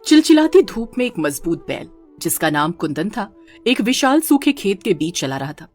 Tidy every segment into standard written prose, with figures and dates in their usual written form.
चिलचिलाती धूप में एक मजबूत बैल, जिसका नाम कुंदन था, एक विशाल सूखे खेत के बीच चला रहा था।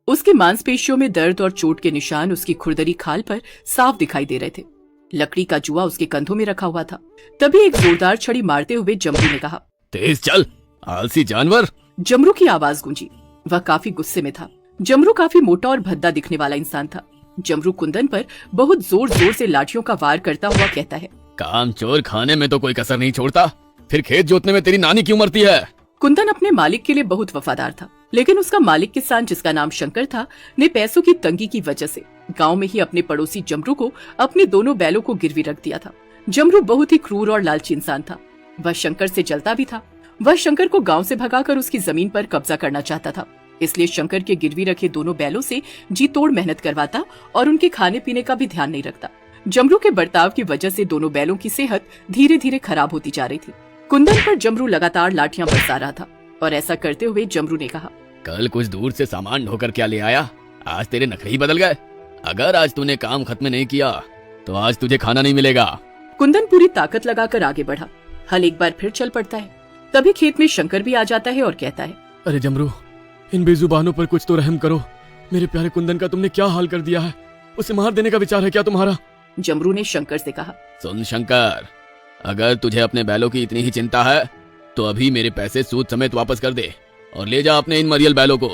उसकी मांसपेशियों में दर्द और चोट के निशान उसकी खुरदरी खाल पर साफ दिखाई दे रहे थे। लकड़ी का जुआ उसके कंधों में रखा हुआ था। तभी एक जोरदार छड़ी मारते हुए जमरू ने कहा, तेज चल, आलसी जानवर। जमरू की आवाज गूंजी। वह काफी गुस्से में था। जमरू काफी मोटा और भद्दा दिखने वाला इंसान था। जमरू कुंदन पर बहुत जोर जोर से लाठियों का वार करता हुआ कहता है, काम चोर खाने में तो कोई कसर नहीं छोड़ता, फिर खेत जोतने में तेरी नानी क्यों मरती है? कुंदन अपने मालिक के लिए बहुत वफादार था, लेकिन उसका मालिक किसान, जिसका नाम शंकर था, ने पैसों की तंगी की वजह से गांव में ही अपने पड़ोसी जमरू को अपने दोनों बैलों को गिरवी रख दिया था। जमरू बहुत ही क्रूर और लालची इंसान था। वह शंकर से जलता भी था। वह शंकर को गांव से भगाकर उसकी जमीन पर कब्जा करना चाहता था। इसलिए शंकर के गिरवी रखे दोनों बैलों से जी तोड़ मेहनत करवाता और उनके खाने पीने का भी ध्यान नहीं रखता। जमरू के बर्ताव की वजह से दोनों बैलों की सेहत धीरे धीरे खराब होती जा रही थी। कुंदन पर जमरू लगातार लाठियां बरसा रहा था और ऐसा करते हुए जमरू ने कहा, कल कुछ दूर से सामान ढोकर क्या ले आया, आज तेरे नखरे ही बदल गए। अगर आज तूने काम खत्म नहीं किया तो आज तुझे खाना नहीं मिलेगा। कुंदन पूरी ताकत लगाकर आगे बढ़ा। हल एक बार फिर चल पड़ता है। तभी खेत में शंकर भी आ जाता है और कहता है, अरे जमरू, इन बेजुबानों पर कुछ तो रहम करो। मेरे प्यारे कुंदन का तुमने क्या हाल कर दिया है? उसे मार देने का विचार है क्या तुम्हारा? जमरू ने शंकर से कहा, सुन शंकर, अगर तुझे अपने बैलों की इतनी ही चिंता है तो अभी मेरे पैसे सूद समेत वापस कर दे और ले जा अपने इन मरियल बैलों को।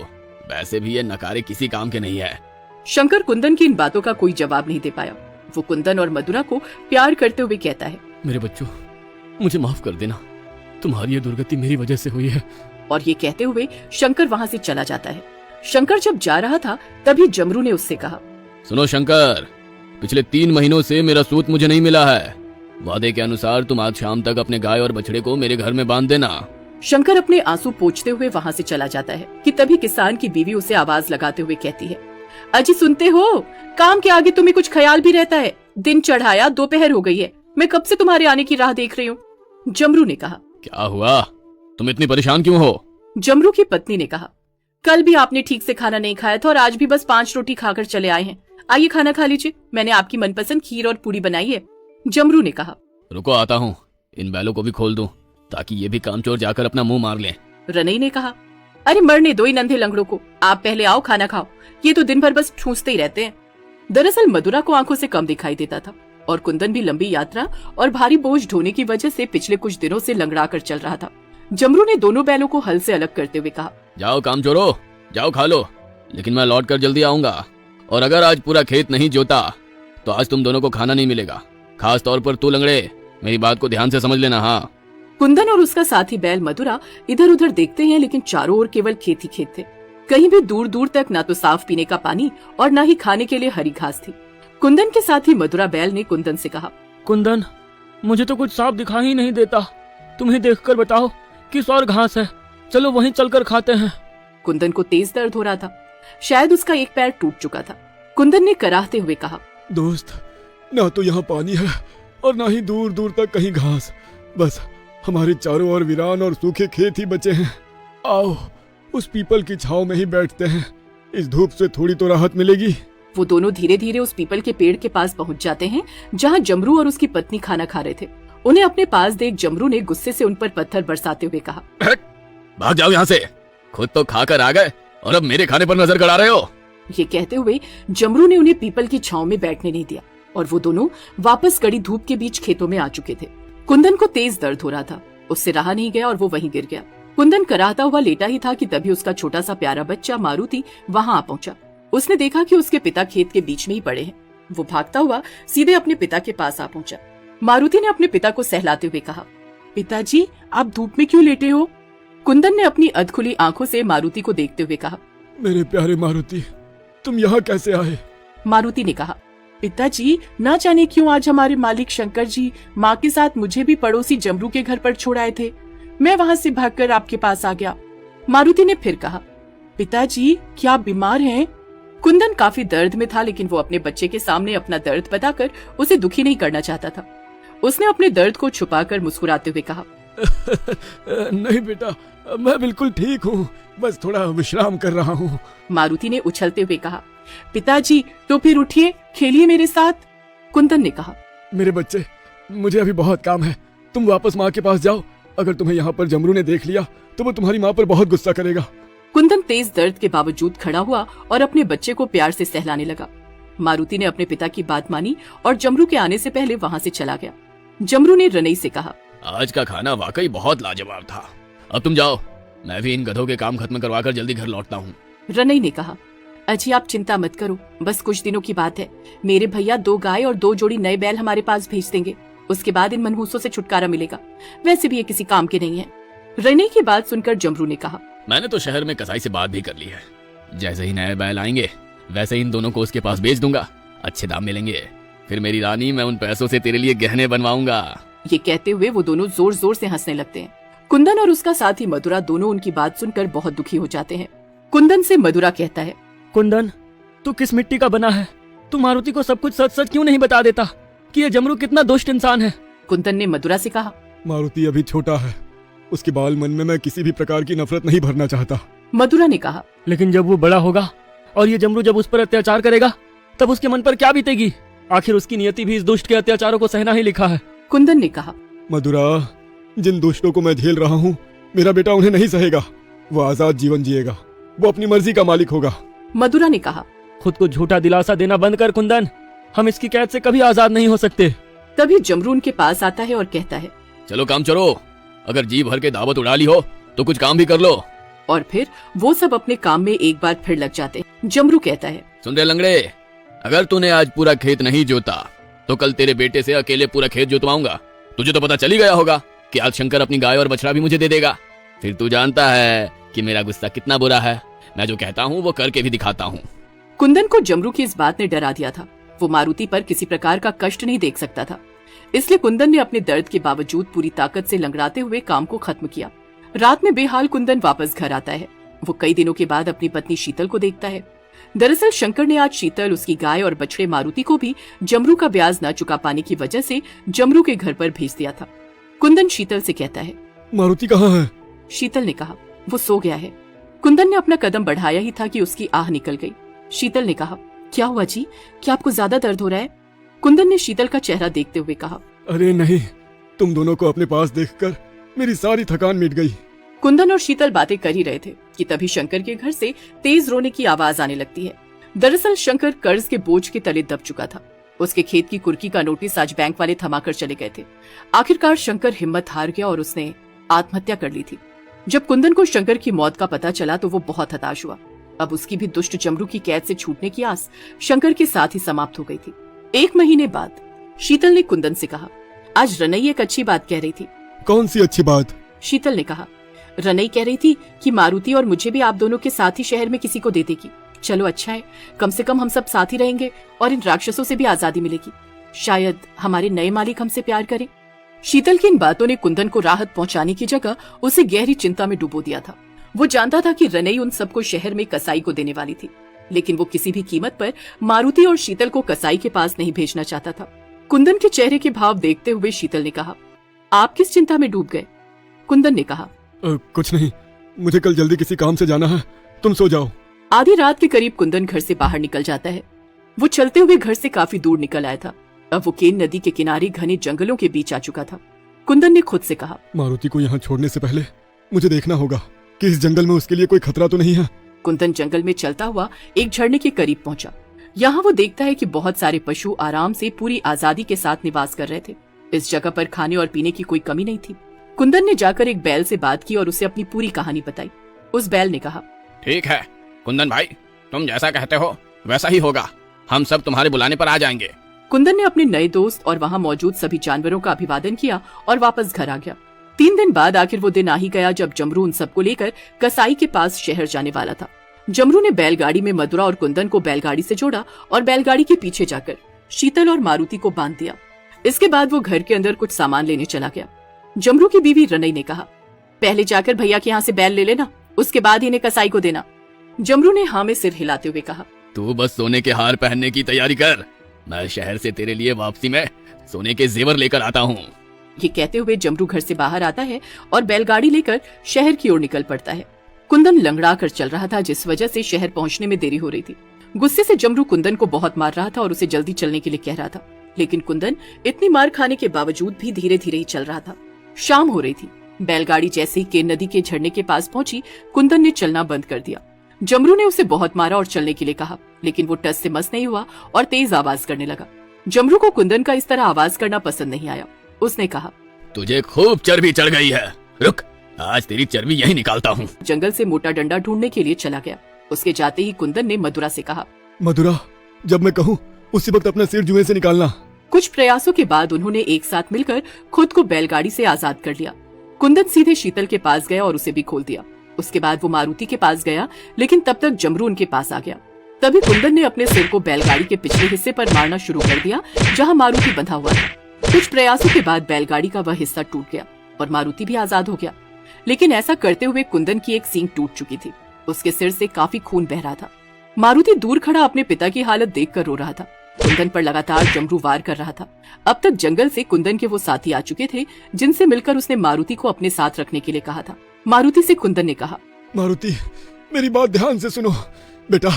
वैसे भी ये नकारे किसी काम के नहीं है। शंकर कुंदन की इन बातों का कोई जवाब नहीं दे पाया। वो कुंदन और मधुरा को प्यार करते हुए कहता है, मेरे बच्चों, मुझे माफ कर देना, तुम्हारी ये दुर्गति मेरी वजह से हुई है। और ये कहते हुए शंकर वहाँ से चला जाता है। शंकर जब जा रहा था तभी जमरू ने उससे कहा, सुनो शंकर, पिछले 3 महीनों से मेरा सूत मुझे नहीं मिला है। वादे के अनुसार तुम आज शाम तक अपने गाय और बछड़े को मेरे घर में बांध देना। शंकर अपने आंसू पोंछते हुए वहाँ से चला जाता है कि तभी किसान की बीवी उसे आवाज लगाते हुए कहती है, अजी सुनते हो, काम के आगे तुम्हें कुछ ख्याल भी रहता है? दिन चढ़ाया, दोपहर हो गई है, मैं कब से तुम्हारे आने की राह देख रही हूँ। जमरू ने कहा, क्या हुआ, तुम इतनी परेशान क्यों हो? जमरू की पत्नी ने कहा, कल भी आपने ठीक से खाना नहीं खाया था और आज भी बस 5 रोटी खाकर चले आए हैं। आइए खाना खा लीजिए, मैंने आपकी मनपसंद खीर और पूरी बनाई है। जमरू ने कहा, रुको आता हूँ, इन बैलों को भी खोल दूं ताकि ये भी कामचोर जाकर अपना मुंह मार लें। रनई ने कहा, अरे मरने दो इन अंधे लंगड़ों को, आप पहले आओ खाना खाओ, ये तो दिन भर बस ठूंसते ही रहते हैं। दरअसल मधुरा को आंखों से कम दिखाई देता था और कुंदन भी लंबी यात्रा और भारी बोझ ढोने की वजह से पिछले कुछ दिनों से लंगड़ा कर चल रहा था। जमरू ने दोनों बैलों को हल से अलग करते हुए कहा, जाओ कामचोरों, जाओ खा लो, लेकिन मैं लौट कर जल्दी आऊंगा। और अगर आज पूरा खेत नहीं जोता तो आज तुम दोनों को खाना नहीं मिलेगा। खास तौर पर तू लंगड़े, मेरी बात को ध्यान से समझ लेना। हाँ। कुंदन और उसका साथी बैल मधुरा इधर उधर देखते हैं, लेकिन चारों ओर केवल खेत ही खेत थे। कहीं भी दूर दूर तक ना तो साफ पीने का पानी और ना ही खाने के लिए हरी घास थी। कुंदन के साथी मधुरा बैल ने कुंदन से कहा, कुंदन, मुझे तो कुछ साफ दिखाई ही नहीं देता, तुम्हें देखकर बताओ किस और घास है, चलो वहीं चलकर खाते हैं। कुंदन को तेज दर्द हो रहा था, शायद उसका एक पैर टूट चुका था। कुंदन ने कराहते हुए कहा, दोस्त, ना तो यहाँ पानी है और ना ही दूर दूर तक कहीं घास, बस हमारे चारों ओर वीरान और सूखे खेत ही बचे हैं। आओ उस पीपल की छांव में ही बैठते हैं, इस धूप से थोड़ी तो राहत मिलेगी। वो दोनों धीरे धीरे उस पीपल के पेड़ के पास पहुंच जाते हैं जहां जमरू और उसकी पत्नी खाना खा रहे थे। उन्हें अपने पास देख जमरू ने गुस्से से उन पर पत्थर बरसाते हुए कहा, भाग जाओ यहाँ से, खुद तो खाकर आ गए और अब मेरे खाने पर नजर गड़ा रहे हो। ये कहते हुए जमरू ने उन्हें पीपल की छांव में बैठने नहीं दिया और वो दोनों वापस कड़ी धूप के बीच खेतों में आ चुके थे। कुंदन को तेज दर्द हो रहा था, उससे रहा नहीं गया और वो वहीं गिर गया। कुंदन कराहता हुआ लेटा ही था कि तभी उसका छोटा सा प्यारा बच्चा मारुति वहां आ पहुंचा। उसने देखा कि उसके पिता खेत के बीच में ही पड़े हैं। वो भागता हुआ सीधे अपने पिता के पास आ पहुंचा। मारुति ने अपने पिता को सहलाते हुए कहा, पिताजी, आप धूप में क्यों लेटे हो? कुंदन ने अपनी अधखुली आंखों से मारुति को देखते हुए कहा, मेरे प्यारे मारुति, तुम यहाँ कैसे आए? मारुति ने कहा, पिताजी, ना जाने क्यों आज हमारे मालिक शंकर जी माँ के साथ मुझे भी पड़ोसी जमरू के घर पर छोड़ आए थे। मैं वहाँ से भागकर आपके पास आ गया। मारुति ने फिर कहा, पिताजी, क्या आप बीमार हैं? कुंदन काफी दर्द में था, लेकिन वो अपने बच्चे के सामने अपना दर्द बताकर उसे दुखी नहीं करना चाहता था। उसने अपने दर्द को छुपाकर मुस्कुराते हुए कहा, नहीं बेटा, मैं बिल्कुल ठीक हूँ, बस थोड़ा विश्राम कर रहा हूँ। मारुति ने उछलते हुए कहा, पिताजी, तो फिर उठिए, खेलिए मेरे साथ। कुंदन ने कहा, मेरे बच्चे, मुझे अभी बहुत काम है, तुम वापस माँ के पास जाओ। अगर तुम्हें यहाँ पर जमरू ने देख लिया तो वो तुम्हारी माँ पर बहुत गुस्सा करेगा। कुंदन तेज दर्द के बावजूद खड़ा हुआ और अपने बच्चे को प्यार से सहलाने लगा। मारुति ने अपने पिता की बात मानी और जमरू के आने से पहले वहाँ से चला गया। जमरू ने रनई से कहा, आज का खाना वाकई बहुत लाजवाब था। अब तुम जाओ, मैं भी इन गधों के काम खत्म करवाकर जल्दी घर लौटता हूँ। रनई ने कहा, अजी आप चिंता मत करो, बस कुछ दिनों की बात है। मेरे भैया 2 गाय और 2 जोड़ी नए बैल हमारे पास भेज देंगे। उसके बाद इन मनहूसों से छुटकारा मिलेगा। वैसे भी ये किसी काम के नहीं है। रनई की बात सुनकर जमरू ने कहा, मैंने तो शहर में कसाई से बात भी कर ली है। जैसे ही नए बैल आएंगे वैसे इन दोनों को उसके पास बेच दूंगा। अच्छे दाम मिलेंगे। फिर मेरी रानी, मैं उन पैसों से तेरे लिए गहने बनवाऊंगा। ये कहते हुए वो दोनों जोर जोर से हंसने लगते हैं। कुंदन और उसका साथी मधुरा दोनों उनकी बात सुनकर बहुत दुखी हो जाते हैं। कुंदन से मधुरा कहता है, कुंदन, तू किस मिट्टी का बना है? तू मारुति को सब कुछ सच सच क्यों नहीं बता देता कि ये जमरू कितना दुष्ट इंसान है? कुंदन ने मधुरा से कहा, मारुति अभी छोटा है, उसके बाल मन में मैं किसी भी प्रकार की नफरत नहीं भरना चाहता। मधुरा ने कहा, लेकिन जब वो बड़ा होगा और ये जमरू जब उस पर अत्याचार करेगा तब उसके मन पर क्या बीतेगी? आखिर उसकी नियति भी इस दुष्ट के अत्याचारों को सहना ही लिखा है। कुंदन ने कहा, मधुरा, जिन दुष्टों को मैं झेल रहा हूँ, मेरा बेटा उन्हें नहीं सहेगा। वो आजाद जीवन जिएगा, वो अपनी मर्जी का मालिक होगा। मधुरा ने कहा, खुद को झूठा दिलासा देना बंद कर कुंदन, हम इसकी कैद से कभी आजाद नहीं हो सकते। तभी जमरू उनके पास आता है और कहता है, चलो काम चलो, अगर जी भर के दावत उड़ा ली हो तो कुछ काम भी कर लो। और फिर वो सब अपने काम में एक बार फिर लग जाते हैं। जमरू कहता है, सुन रे लंगड़े, अगर तूने आज पूरा खेत नहीं जोता तो कल तेरे बेटे से अकेले पूरा खेत जोतवाऊंगा। तुझे तो पता चली गया होगा कि आज शंकर अपनी गाय और बछड़ा भी मुझे दे देगा। फिर तू जानता है कि मेरा गुस्सा कितना बुरा है। मैं जो कहता हूँ वो करके भी दिखाता हूँ। कुंदन को जमरू की इस बात ने डरा दिया था। वो मारुति पर किसी प्रकार का कष्ट नहीं देख सकता था, इसलिए कुंदन ने अपने दर्द के बावजूद पूरी ताकत से लंगड़ाते हुए काम को खत्म किया। रात में बेहाल कुंदन वापस घर आता है। वो कई दिनों के बाद अपनी पत्नी शीतल को देखता है। दरअसल शंकर ने आज शीतल, उसकी गाय और बछड़े मारुति को भी जमरू का ब्याज न चुका पाने की वजह से जमरू के घर पर भेज दिया था। कुंदन शीतल से कहता है, मारुति कहाँ है? शीतल ने कहा, वो सो गया है। कुंदन ने अपना कदम बढ़ाया ही था कि उसकी आह निकल गई। शीतल ने कहा, क्या हुआ जी, क्या आपको ज्यादा दर्द हो रहा है? कुंदन ने शीतल का चेहरा देखते हुए कहा, अरे नहीं, तुम दोनों को अपने पास देखकर मेरी सारी थकान मिट गई। कुंदन और शीतल बातें कर ही रहे थे कि तभी शंकर के घर से तेज रोने की आवाज आने लगती है। दरअसल शंकर कर्ज के बोझ के तले दब चुका था। उसके खेत की कुर्की का नोटिस आज बैंक वाले थमाकर चले गए थे। आखिरकार शंकर हिम्मत हार गया और उसने आत्महत्या कर ली थी। जब कुंदन को शंकर की मौत का पता चला तो वो बहुत हताश हुआ। अब उसकी भी दुष्ट जमरू की कैद से छूटने की आस शंकर के साथ ही समाप्त हो गई थी। 1 महीने बाद शीतल ने कुंदन से कहा, आज रनई एक अच्छी बात कह रही थी। कौन सी अच्छी बात? शीतल ने कहा, रनई कह रही थी कि मारुति और मुझे भी आप दोनों के साथ ही शहर में किसी को दे देगी। चलो अच्छा है, कम से कम हम सब साथ ही रहेंगे और इन राक्षसों से भी आजादी मिलेगी। शायद हमारे नए मालिक हमसे प्यार करें। शीतल की इन बातों ने कुंदन को राहत पहुंचाने की जगह उसे गहरी चिंता में डुबो दिया था। वो जानता था कि रनई उन सबको शहर में कसाई को देने वाली थी, लेकिन वो किसी भी कीमत पर मारुति और शीतल को कसाई के पास नहीं भेजना चाहता था। कुंदन के चेहरे के भाव देखते हुए शीतल ने कहा, आप किस चिंता में डूब गए? कुंदन ने कहा, कुछ नहीं, मुझे कल जल्दी किसी काम से जाना है, तुम सो जाओ। आधी रात के करीब कुंदन घर से बाहर निकल जाता है। वो चलते हुए घर से काफी दूर निकल आया था। अब वो केन नदी के किनारे घने जंगलों के बीच आ चुका था। कुंदन ने खुद से कहा, मारुति को यहाँ छोड़ने से पहले मुझे देखना होगा कि इस जंगल में उसके लिए कोई खतरा तो नहीं है। कुंदन जंगल में चलता हुआ एक झरने के करीब पहुंचा। यहाँ वो देखता है कि बहुत सारे पशु आराम से पूरी आजादी के साथ निवास कर रहे थे। इस जगह पर खाने और पीने की कोई कमी नहीं थी। कुंदन ने जाकर एक बैल से बात की और उसे अपनी पूरी कहानी बताई। उस बैल ने कहा, ठीक है कुंदन भाई, तुम जैसा कहते हो वैसा ही होगा। हम सब तुम्हारे बुलाने पर आ जाएंगे। कुंदन ने अपने नए दोस्त और वहाँ मौजूद सभी जानवरों का अभिवादन किया और वापस घर आ गया। 3 दिन बाद आखिर वो दिन आ ही गया जब जमरू उन सबको लेकर कसाई के पास शहर जाने वाला था। जमरू ने बैलगाड़ी में मधुरा और कुंदन को बैलगाड़ी से जोड़ा और बैलगाड़ी के पीछे जाकर शीतल और मारुति को बांध दिया। इसके बाद वो घर के अंदर कुछ सामान लेने चला गया। जमरू की बीवी रनई ने कहा, पहले जाकर भैया के यहाँ से बैल ले लेना, उसके बाद इन्हें कसाई को देना। जमरू ने हाँ में सिर हिलाते हुए कहा, तू बस सोने के हार पहनने की तैयारी कर, मैं शहर से तेरे लिए वापसी में सोने के जेवर लेकर आता हूँ। ये कहते हुए जमरू घर से बाहर आता है और बैलगाड़ी लेकर शहर की ओर निकल पड़ता है। कुंदन लंगड़ा कर चल रहा था, जिस वजह से शहर पहुंचने में देरी हो रही थी। गुस्से से जमरू कुंदन को बहुत मार रहा था और उसे जल्दी चलने के लिए कह रहा था, लेकिन कुंदन इतनी मार खाने के बावजूद भी धीरे धीरे ही चल रहा था। शाम हो रही थी। बैलगाड़ी जैसे ही केन नदी के झरने के पास पहुंची, कुंदन ने चलना बंद कर दिया। जमरू ने उसे बहुत मारा और चलने के लिए कहा, लेकिन वो टस से मस नहीं हुआ और तेज आवाज करने लगा। जमरू को कुंदन का इस तरह आवाज करना पसंद नहीं आया। उसने कहा, तुझे खूब चर्बी चढ़ गई है, रुक, आज तेरी चर्बी यही निकालता हूँ। जंगल से मोटा डंडा ढूंढने के लिए चला गया। उसके जाते ही कुंदन ने मधुरा से कहा, मधुरा, जब मैं कहूँ उसी वक्त अपना सिर जुएं से निकालना। कुछ प्रयासों के बाद उन्होंने एक साथ मिलकर खुद को बैलगाड़ी से आजाद कर लिया। कुंदन सीधे शीतल के पास गया और उसे भी खोल दिया। उसके बाद वो मारुति के पास गया, लेकिन तब तक जमरू उनके पास आ गया। तभी कुंदन ने अपने सिर को बैलगाड़ी के पिछले हिस्से पर मारना शुरू कर दिया, जहां मारुति बंधा हुआ था। कुछ प्रयासों के बाद बैलगाड़ी का वह हिस्सा टूट गया और मारुति भी आजाद हो गया। लेकिन ऐसा करते हुए कुंदन की एक सींग टूट चुकी थी। उसके सिर से काफी खून बह रहा था। मारुति दूर खड़ा अपने पिता की हालत देखकर रो रहा था। कुंदन पर लगातार जमरू वार कर रहा था। अब तक जंगल से कुंदन के वो साथी आ चुके थे, जिनसे मिलकर उसने मारुति को अपने साथ रखने के लिए कहा था। मारुति से कुंदन ने कहा, मारुति, मेरी बात ध्यान से सुनो। बेटा,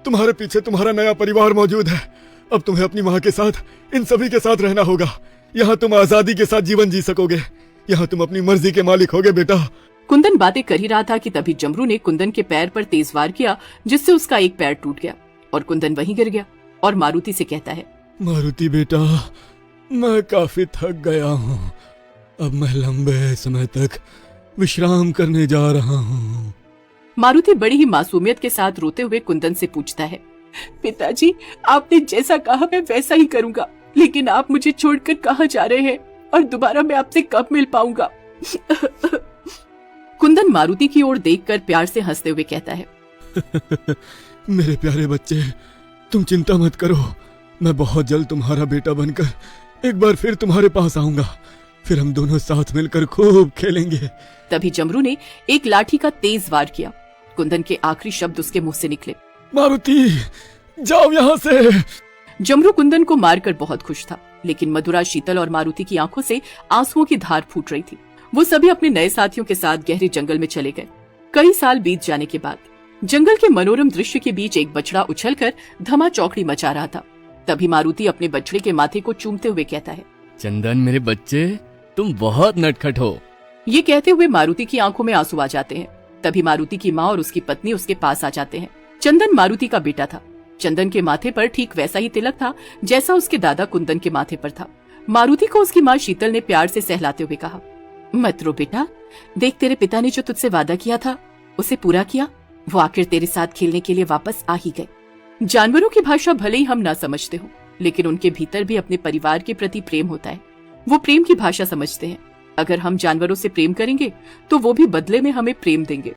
तुम्हारे पीछे तुम्हारा नया परिवार मौजूद है। अब तुम्हें अपनी माँ के साथ, इन सभी के साथ रहना होगा। यहाँ तुम आजादी के साथ जीवन जी सकोगे। यहाँ तुम अपनी मर्जी के मालिक होगे बेटा। कुंदन बातें कर ही रहा था कि तभी जमरू ने कुंदन के पैर पर तेज वार किया, जिससे उसका एक पैर टूट गया और कुंदन वहीं गिर गया। और मारुति से कहता है, मारुति बेटा, मैं काफी थक गया हूँ। अब मैं लंबे समय तक विश्राम करने जा रहा हूँ। मारुति बड़ी ही मासूमियत के साथ रोते हुए कुंदन से पूछता है, पिताजी, आपने जैसा कहा मैं वैसा ही करूँगा, लेकिन आप मुझे छोड़कर कहाँ जा रहे हैं और दोबारा मैं आपसे कब मिल पाऊंगा? कुंदन मारुति की ओर देखकर प्यार से हंसते हुए कहता है, मेरे प्यारे बच्चे, तुम चिंता मत करो। मैं बहुत जल्द तुम्हारा बेटा बनकर एक बार फिर तुम्हारे पास आऊंगा। फिर हम दोनों साथ मिलकर खूब खेलेंगे। तभी जमरू ने एक लाठी का तेज वार किया। कुंदन के आखिरी शब्द उसके मुंह से निकले, मारुति, जाओ यहाँ से। जमरू कुंदन को मारकर बहुत खुश था, लेकिन मधुरा, शीतल और मारुति की आंखों से आंसुओं की धार फूट रही थी। वो सभी अपने नए साथियों के साथ गहरे जंगल में चले गए। कई साल बीत जाने के बाद जंगल के मनोरम दृश्य के बीच एक बछड़ा उछलकर धमा चौकड़ी मचा रहा था। तभी मारुति अपने बछड़े के माथे को चूमते हुए कहता है, चंदन मेरे बच्चे, तुम बहुत नटखट हो। ये कहते हुए मारुति की आंखों में आंसू आ जाते हैं। तभी मारुति की माँ और उसकी पत्नी उसके पास आ जाते हैं। चंदन मारुति का बेटा था। चंदन के माथे पर ठीक वैसा ही तिलक था जैसा उसके दादा कुंदन के माथे पर था। मारुति को उसकी माँ शीतल ने प्यार से सहलाते हुए कहा, मत रो बेटा, देख तेरे पिता ने जो तुझसे वादा किया था उसे पूरा किया। वो आखिर तेरे साथ खेलने के लिए वापस आ ही गए। जानवरों की भाषा भले ही हम ना समझते हो, लेकिन उनके भीतर भी अपने परिवार के प्रति प्रेम होता है। वो प्रेम की भाषा समझते हैं। अगर हम जानवरों से प्रेम करेंगे तो वो भी बदले में हमें प्रेम देंगे।